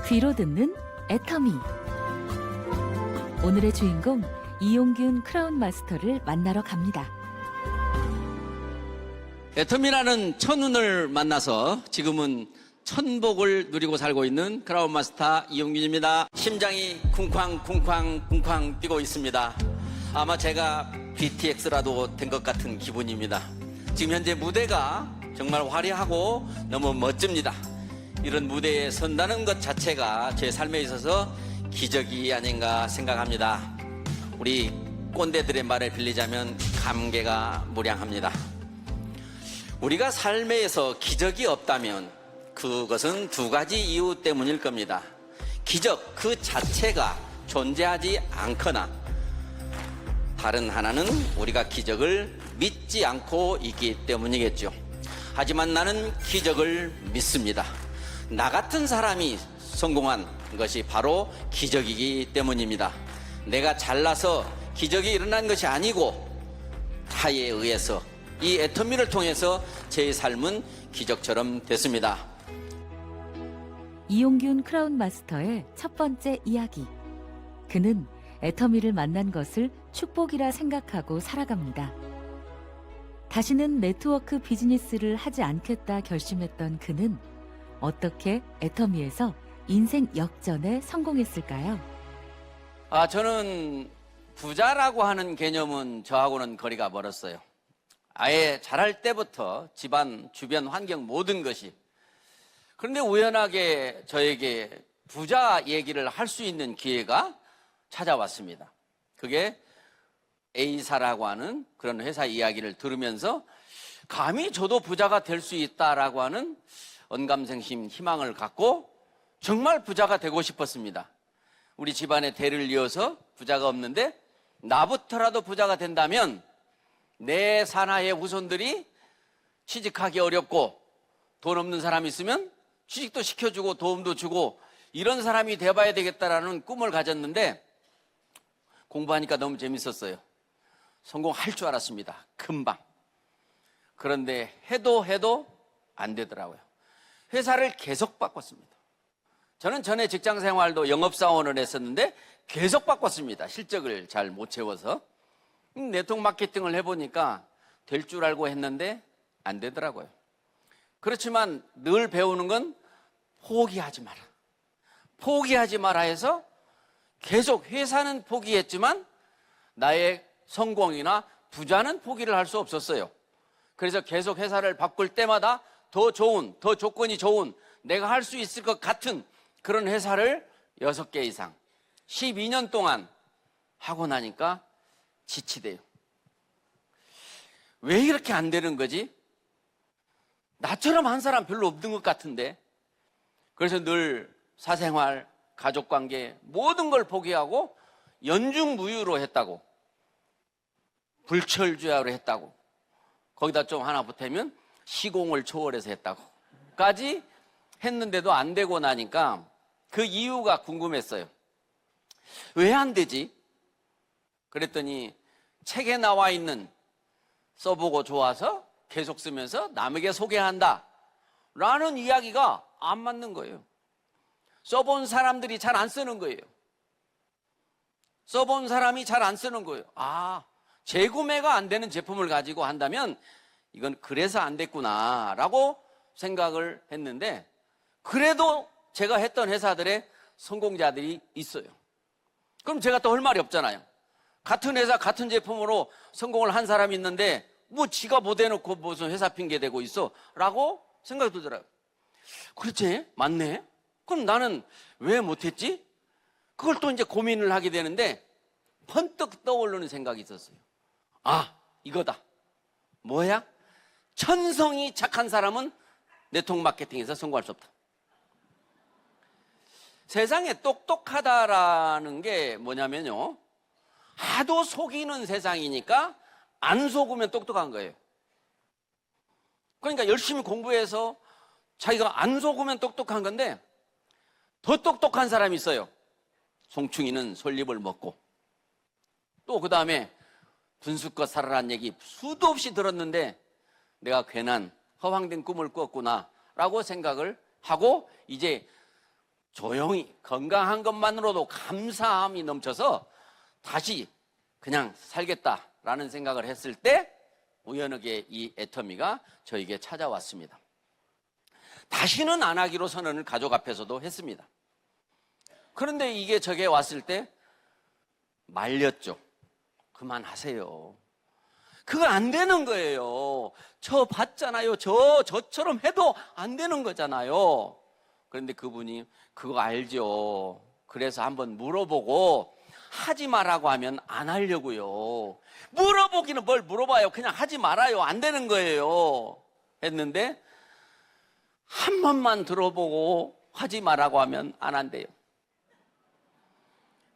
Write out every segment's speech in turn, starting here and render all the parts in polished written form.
귀로 듣는 애터미. 오늘의 주인공 이용균 크라운 마스터를 만나러 갑니다. 애터미라는 천운을 만나서 지금은 천복을 누리고 살고 있는 크라운 마스터 이용균입니다. 심장이 쿵쾅 뛰고 있습니다. 아마 제가 BTX라도 된 것 같은 기분입니다. 지금 현재 무대가 정말 화려하고 너무 멋집니다. 이런 무대에 선다는 것 자체가 제 삶에 있어서 기적이 아닌가 생각합니다. 우리 꼰대들의 말을 빌리자면 감개가 무량합니다. 우리가 삶에서 기적이 없다면 그것은 두 가지 이유 때문일 겁니다. 기적 그 자체가 존재하지 않거나, 다른 하나는 우리가 기적을 믿지 않고 있기 때문이겠죠. 하지만 나는 기적을 믿습니다. 나 같은 사람이 성공한 것이 바로 기적이기 때문입니다. 내가 잘나서 기적이 일어난 것이 아니고 타에 의해서, 이 애터미를 통해서 제 삶은 기적처럼 됐습니다. 이용균 크라운 마스터의 첫 번째 이야기. 그는 애터미를 만난 것을 축복이라 생각하고 살아갑니다. 다시는 네트워크 비즈니스를 하지 않겠다 결심했던 그는 어떻게 애터미에서 인생 역전에 성공했을까요? 저는 부자라고 하는 개념은 저하고는 거리가 멀었어요. 아예 자랄 때부터 집안, 주변 환경 모든 것이. 그런데 우연하게 저에게 부자 얘기를 할 수 있는 기회가 찾아왔습니다. 그게 A사라고 하는 그런 회사 이야기를 들으면서 감히 저도 부자가 될 수 있다라고 하는 언감생심 희망을 갖고 정말 부자가 되고 싶었습니다. 우리 집안의 대를 이어서 부자가 없는데 나부터라도 부자가 된다면 내 산하의 후손들이 취직하기 어렵고 돈 없는 사람이 있으면 취직도 시켜주고 도움도 주고 이런 사람이 돼봐야 되겠다라는 꿈을 가졌는데 공부하니까 너무 재밌었어요. 성공할 줄 알았습니다. 금방. 그런데 해도 안 되더라고요. 회사를 계속 바꿨습니다. 저는 전에 직장 생활도 영업사원을 했었는데 계속 바꿨습니다. 실적을 잘 못 채워서. 네트워크 마케팅을 해보니까 될 줄 알고 했는데 안 되더라고요. 그렇지만 늘 배우는 건 포기하지 마라. 포기하지 마라 해서 계속 회사는 포기했지만 나의 성공이나 부자는 포기를 할 수 없었어요. 그래서 계속 회사를 바꿀 때마다 더 좋은, 더 조건이 좋은, 내가 할 수 있을 것 같은 그런 회사를 6개 이상 12년 동안 하고 나니까 지치대요. 왜 이렇게 안 되는 거지? 나처럼 한 사람 별로 없는 것 같은데. 그래서 늘 사생활, 가족관계 모든 걸 포기하고 연중무휴로 했다고, 불철주야로 했다고, 거기다 좀 하나 보태면 시공을 초월해서 했다고까지 했는데도 안 되고 나니까 그 이유가 궁금했어요. 왜 안 되지? 그랬더니 책에 나와 있는 써보고 좋아서 계속 쓰면서 남에게 소개한다 라는 이야기가 안 맞는 거예요. 써본 사람들이 잘 안 쓰는 거예요. 써본 사람이 잘 안 쓰는 거예요. 재구매가 안 되는 제품을 가지고 한다면 이건 그래서 안 됐구나 라고 생각을 했는데, 그래도 제가 했던 회사들의 성공자들이 있어요. 그럼 제가 또 할 말이 없잖아요. 같은 회사 같은 제품으로 성공을 한 사람이 있는데 뭐 지가 못 해놓고 무슨 회사 핑계 대고 있어 라고 생각이 들더라고요. 그렇지, 맞네. 그럼 나는 왜 못했지? 그걸 또 이제 고민을 하게 되는데 번뜩 떠오르는 생각이 있었어요. 이거다. 뭐야? 천성이 착한 사람은 네트워크 마케팅에서 성공할 수 없다. 세상에 똑똑하다라는 게 뭐냐면요, 하도 속이는 세상이니까 안 속으면 똑똑한 거예요. 그러니까 열심히 공부해서 자기가 안 속으면 똑똑한 건데, 더 똑똑한 사람이 있어요. 송충이는 솔잎을 먹고. 또 그 다음에 분수껏 살아라는 얘기 수도 없이 들었는데 내가 괜한 허황된 꿈을 꿨구나 라고 생각을 하고 이제 조용히 건강한 것만으로도 감사함이 넘쳐서 다시 그냥 살겠다라는 생각을 했을 때 우연하게 이 애터미가 저에게 찾아왔습니다. 다시는 안 하기로 선언을 가족 앞에서도 했습니다. 그런데 이게 저게 왔을 때 말렸죠. 그만하세요. 그거 안 되는 거예요. 저 봤잖아요. 저처럼 해도 안 되는 거잖아요. 그런데 그분이 그거 알죠. 그래서 한번 물어보고 하지 말라고 하면 안 하려고요. 물어보기는 뭘 물어봐요. 그냥 하지 말아요. 안 되는 거예요. 했는데 한 번만 들어보고 하지 말라고 하면 안 한대요.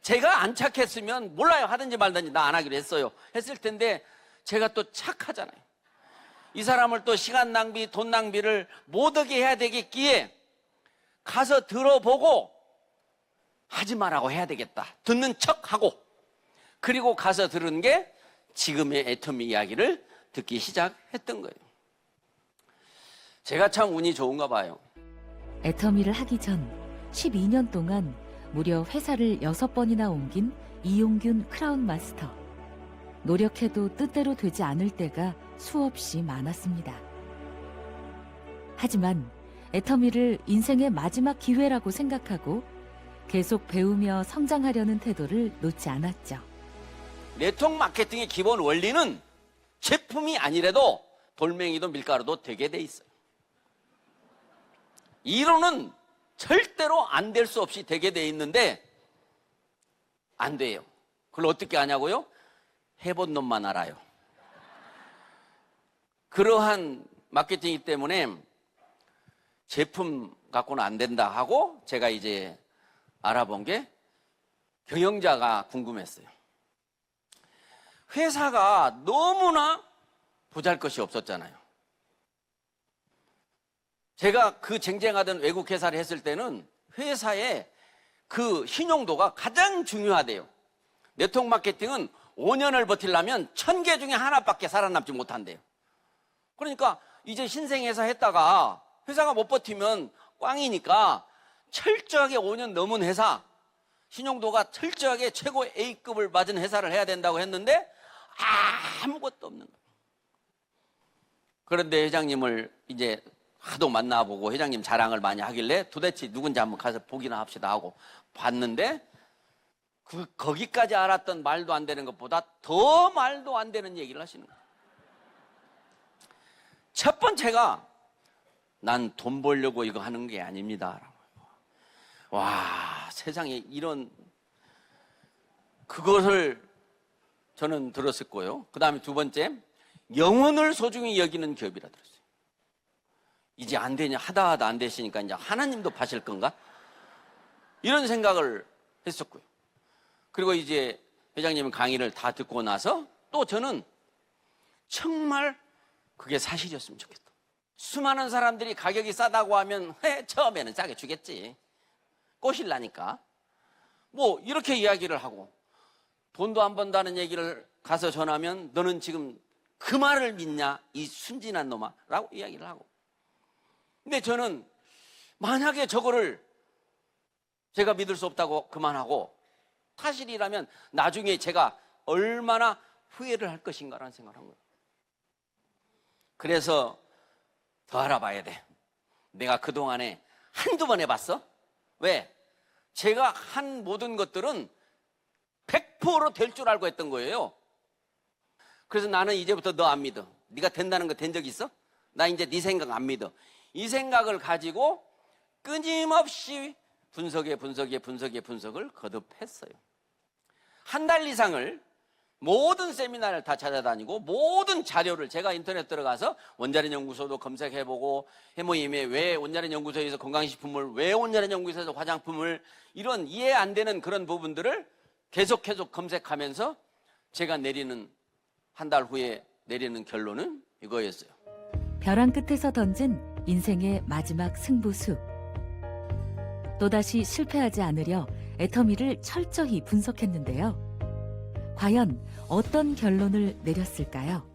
제가 안 착했으면 몰라요. 하든지 말든지 나 안 하기로 했어요. 했을 텐데 제가 또 착하잖아요. 이 사람을 또 시간 낭비, 돈 낭비를 못하게 해야 되겠기에 가서 들어보고 하지 말라고 해야 되겠다. 듣는 척하고 그리고 가서 들은 게 지금의 애터미 이야기를 듣기 시작했던 거예요. 제가 참 운이 좋은가 봐요. 애터미를 하기 전 12년 동안 무려 회사를 6번이나 옮긴 이용균 크라운 마스터. 노력해도 뜻대로 되지 않을 때가 수없이 많았습니다. 하지만 애터미를 인생의 마지막 기회라고 생각하고 계속 배우며 성장하려는 태도를 놓지 않았죠. 네트워크 마케팅의 기본 원리는 제품이 아니래도 돌멩이도 밀가루도 되게 돼 있어요. 이론은 절대로 안 될 수 없이 되게 돼 있는데 안 돼요. 그걸 어떻게 하냐고요? 해본 놈만 알아요. 그러한 마케팅이기 때문에 제품 갖고는 안 된다 하고 제가 이제 알아본 게 경영자가 궁금했어요. 회사가 너무나 보잘것이 없었잖아요. 제가 그 쟁쟁하던 외국 회사를 했을 때는 회사의 그 신용도가 가장 중요하대요. 네트워크 마케팅은 5년을 버틸려면 1000개 중에 하나밖에 살아남지 못한대요. 그러니까 이제 신생회사 했다가 회사가 못 버티면 꽝이니까 철저하게 5년 넘은 회사, 신용도가 철저하게 최고 A급을 맞은 회사를 해야 된다고 했는데 아무것도 없는 거예요. 그런데 회장님을 이제 하도 만나보고 회장님 자랑을 많이 하길래 도대체 누군지 한번 가서 보기나 합시다 하고 봤는데 거기까지 알았던 말도 안 되는 것보다 더 말도 안 되는 얘기를 하시는 거예요. 첫 번째가 난 돈 벌려고 이거 하는 게 아닙니다. 와, 세상에 이런 그것을 저는 들었을 거예요. 그 다음에 두 번째, 영혼을 소중히 여기는 기업이라 들었어요. 이제 안 되냐, 하다 안 되시니까 이제 하나님도 파실 건가? 이런 생각을 했었고요. 그리고 이제 회장님 강의를 다 듣고 나서 또 저는 정말 그게 사실이었으면 좋겠다. 수많은 사람들이 가격이 싸다고 하면 처음에는 싸게 주겠지. 꼬실라니까. 뭐 이렇게 이야기를 하고 돈도 안 번다는 얘기를 가서 전하면 너는 지금 그 말을 믿냐 이 순진한 놈아 라고 이야기를 하고. 근데 저는 만약에 저거를 제가 믿을 수 없다고 그만하고 사실이라면 나중에 제가 얼마나 후회를 할 것인가라는 생각을 한 거예요. 그래서 더 알아봐야 돼. 내가 그동안에 한두 번 해봤어? 왜? 제가 한 모든 것들은 100% 될 줄 알고 했던 거예요. 그래서 나는 이제부터 너 안 믿어. 네가 된다는 거 된 적 있어? 나 이제 네 생각 안 믿어. 이 생각을 가지고 끊임없이 분석을 거듭했어요. 한 달 이상을 모든 세미나를 다 찾아다니고 모든 자료를 제가 인터넷 들어가서 원자력 연구소도 검색해보고 해모임에 왜 원자력 연구소에서 건강식품을 왜 원자력 연구소에서 화장품을 이런 이해 안 되는 그런 부분들을 계속 검색하면서 제가 내리는 한 달 후에 내리는 결론은 이거였어요. 벼랑 끝에서 던진 인생의 마지막 승부수. 또다시 실패하지 않으려 애터미를 철저히 분석했는데요. 과연 어떤 결론을 내렸을까요?